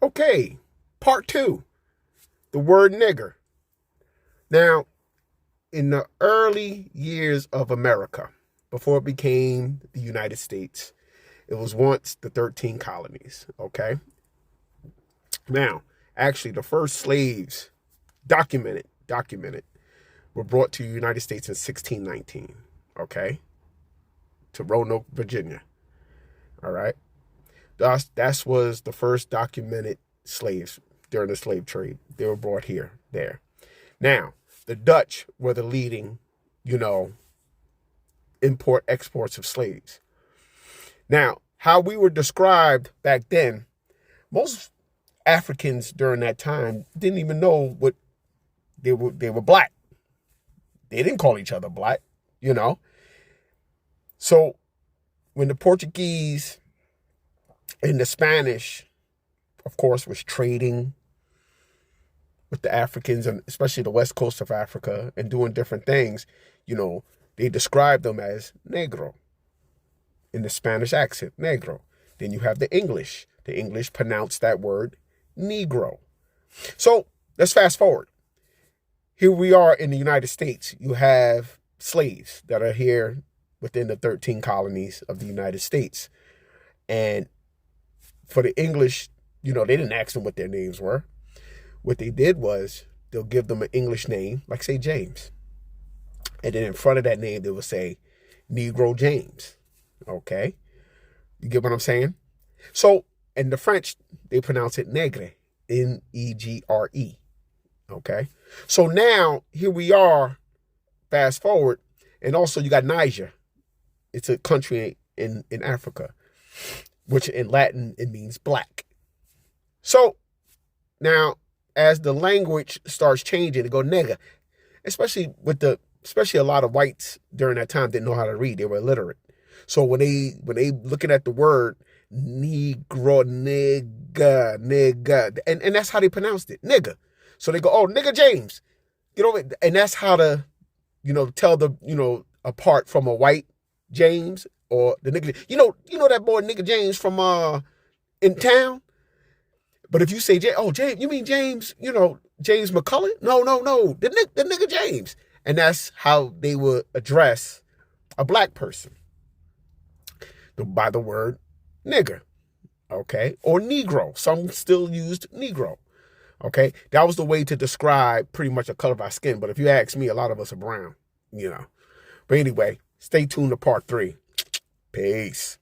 Okay, part two, the word nigger. Now, in the early years of America, before it became the United States, it was once the 13 colonies, okay? Now, actually, the first slaves documented, were brought to the United States in 1619, okay? To Roanoke, Virginia, all right? That was the first documented slaves during the slave trade. They were brought here, there. Now, the Dutch were the leading, import exports of slaves. Now, how we were described back then, most Africans during that time didn't even know what they were black. They didn't call each other black, So when the Portuguese and the Spanish, of course, was trading with the Africans, and especially the west coast of Africa, and doing different things, they described them as negro in the Spanish accent, negro. Then you have the English. The English pronounce that word negro. So let's fast forward. Here we are in the United States. You have slaves that are here within the 13 colonies of the United States. And for the English, they didn't ask them what their names were. What they did was they'll give them an English name, like say James. And then in front of that name, they will say Negro James. Okay? You get what I'm saying? So in the French, they pronounce it Negre, Negre. Okay? So now, here we are, fast forward, and also you got Niger. It's a country in Africa, which in Latin, it means black. So now, as the language starts changing, they go nigger, especially a lot of whites during that time didn't know how to read. They were illiterate. So when they looking at the word negro, nigga, and that's how they pronounced it, nigga. So they go, oh, nigga James, get over it. And that's how to, tell the, apart from a white James or the nigga. You know that boy nigga James from in town. But if you say, James, you mean James, James McCullough? No, the nigga James. And that's how they would address a black person by the word nigger, okay? Or Negro. Some still used Negro, okay? That was the way to describe pretty much the color of our skin. But if you ask me, a lot of us are brown, But anyway, stay tuned to part 3. Peace.